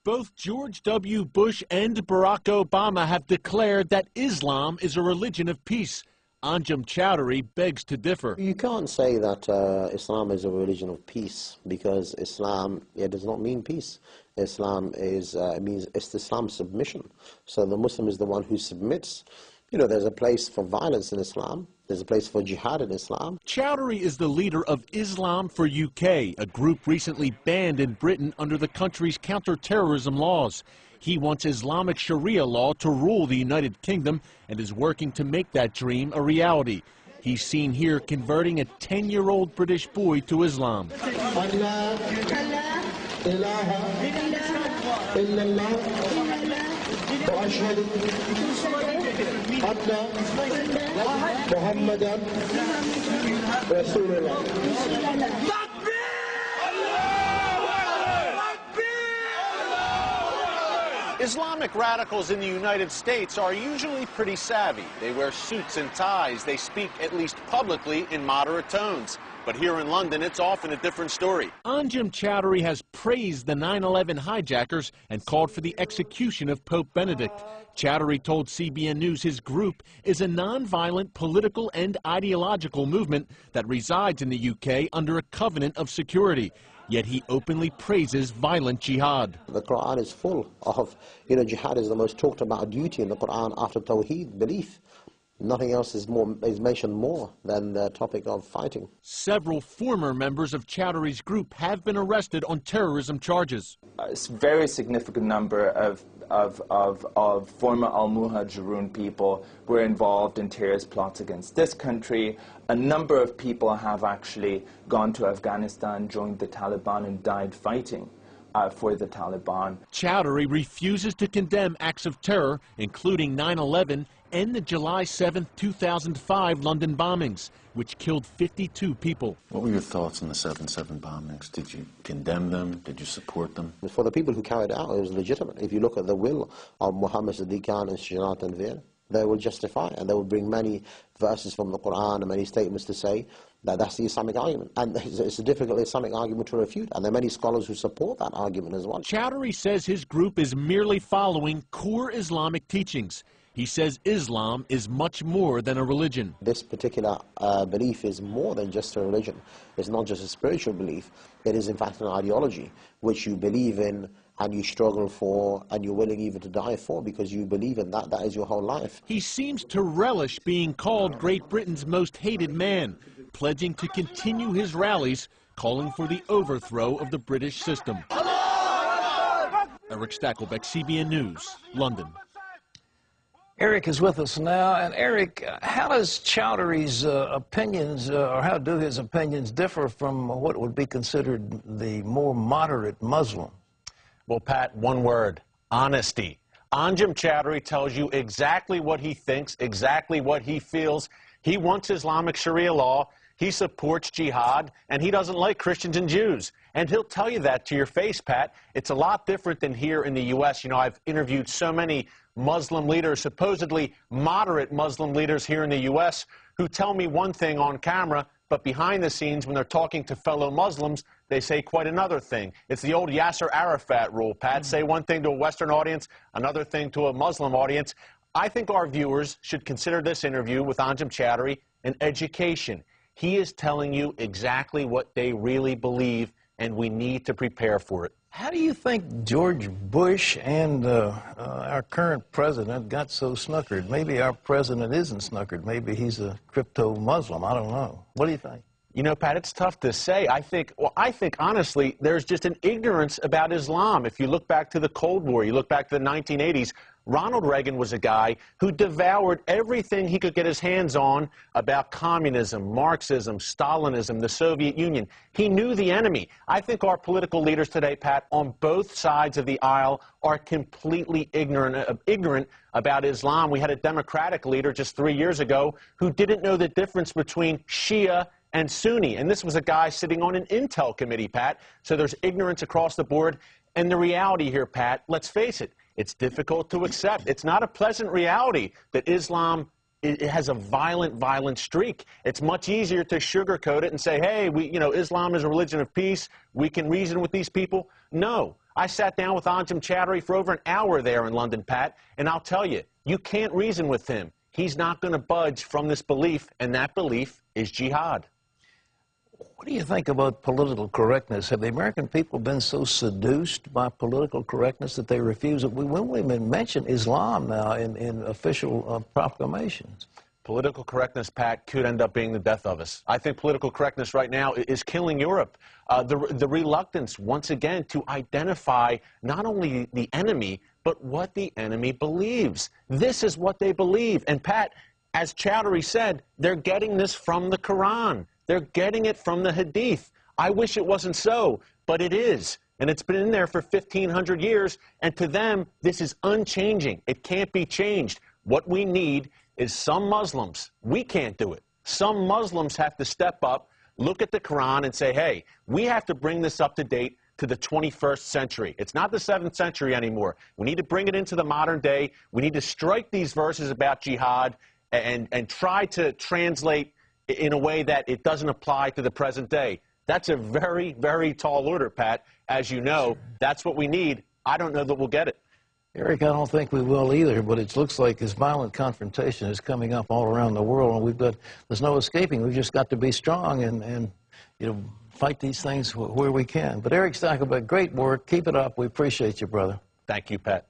Both George W. Bush and Barack Obama have declared that Islam is a religion of peace. Anjem Chowdhury begs to differ. You can't say that Islam is a religion of peace, because Islam does not mean peace. Islam means Islam submission. So the Muslim is the one who submits. You know, there's a place for violence in Islam. There's a place for jihad in Islam. Chowdhury is the leader of Islam for UK, a group recently banned in Britain under the country's counter-terrorism laws. He wants Islamic Sharia law to rule the United Kingdom and is working to make that dream a reality. He's seen here converting a 10-year-old British boy to Islam. Islamic radicals in the United States are usually pretty savvy. They wear suits and ties. They speak, at least publicly, in moderate tones. But here in London, it's often a different story. Anjem Chowdhury has praised the 9/11 hijackers and called for the execution of Pope Benedict. Chowdhury told CBN News his group is a nonviolent political and ideological movement that resides in the UK under a covenant of security. Yet he openly praises violent jihad. The Quran is full of, jihad is the most talked about duty in the Quran after Tawheed, belief. Nothing else is mentioned more than the topic of fighting. Several former members of Chowdhury's group have been arrested on terrorism charges. A very significant number of former al-Muhajirun people were involved in terrorist plots against this country. A number of people have actually gone to Afghanistan, joined the Taliban, and died fighting for the Taliban. Chowdhury refuses to condemn acts of terror, including 9/11 and the July 7, 2005 London bombings, which killed 52 people. What were your thoughts on the 7/7 bombings? Did you condemn them? Did you support them? For the people who carried it out, it was legitimate. If you look at the will of Muhammad Siddiq Khan and Shajaraat Tanveer, they will justify, and they will bring many verses from the Quran and many statements to say that that's the Islamic argument. And it's a difficult Islamic argument to refute, and there are many scholars who support that argument as well. Chowdhury says his group is merely following core Islamic teachings. He says Islam is much more than a religion. This particular belief is more than just a religion. It's not just a spiritual belief. It is in fact an ideology which you believe in and you struggle for and you're willing even to die for, because you believe in that. That is your whole life. He seems to relish being called Great Britain's most hated man, pledging to continue his rallies, calling for the overthrow of the British system. Eric Stakelbeck, CBN News, London. Eric is with us now. And Eric, how does Chowdhury's opinions, or how do his opinions differ from what would be considered the more moderate Muslim? Well, Pat, one word: honesty. Anjem Chowdhury tells you exactly what he thinks, exactly what he feels. He wants Islamic Sharia law. He supports jihad, and he doesn't like Christians and Jews. And he'll tell you that to your face, Pat. It's a lot different than here in the U.S. You know, I've interviewed so many Muslim leaders, supposedly moderate Muslim leaders here in the U.S., who tell me one thing on camera, but behind the scenes, when they're talking to fellow Muslims, they say quite another thing. It's the old Yasser Arafat rule, Pat. Say one thing to a Western audience, another thing to a Muslim audience. I think our viewers should consider this interview with Anjem Chowdhury an education. He is telling you exactly what they really believe, and we need to prepare for it. How do you think George Bush and our current president got so snookered? Maybe our president isn't snookered. Maybe he's a crypto-Muslim. I don't know. What do you think? You know, Pat, it's tough to say. I think honestly, there's just an ignorance about Islam. If you look back to the Cold War, you look back to the 1980s, Ronald Reagan was a guy who devoured everything he could get his hands on about communism, Marxism, Stalinism, the Soviet Union. He knew the enemy. I think our political leaders today, Pat, on both sides of the aisle are completely ignorant about Islam. We had a Democratic leader just 3 years ago who didn't know the difference between Shia and Sunni. And this was a guy sitting on an Intel committee, Pat. So there's ignorance across the board. And the reality here, Pat, let's face it, it's difficult to accept. It's not a pleasant reality that Islam it has a violent streak. It's much easier to sugarcoat it and say, hey, Islam is a religion of peace. We can reason with these people. No. I sat down with Anjem Chowdhury for over an hour there in London, Pat, and I'll tell you, you can't reason with him. He's not going to budge from this belief, and that belief is jihad. What do you think about political correctness? Have the American people been so seduced by political correctness that they refuse it? We won't even mention Islam now in official proclamations. Political correctness, Pat, could end up being the death of us. I think political correctness right now is killing Europe. The reluctance, once again, to identify not only the enemy, but what the enemy believes. This is what they believe. And, Pat, as Chowdhury said, they're getting this from the Quran. They're getting it from the Hadith. I wish it wasn't so, but it is. And it's been in there for 1,500 years, and to them, this is unchanging. It can't be changed. What we need is some Muslims. We can't do it. Some Muslims have to step up, look at the Quran, and say, hey, we have to bring this up to date to the 21st century. It's not the 7th century anymore. We need to bring it into the modern day. We need to strike these verses about jihad and try to translate in a way that it doesn't apply to the present day. That's a very, very tall order, Pat. As you know, that's what we need. I don't know that we'll get it. Eric, I don't think we will either, but it looks like this violent confrontation is coming up all around the world, and there's no escaping. We've just got to be strong and fight these things where we can. But Eric Stakelbeck, great work. Keep it up. We appreciate you, brother. Thank you, Pat.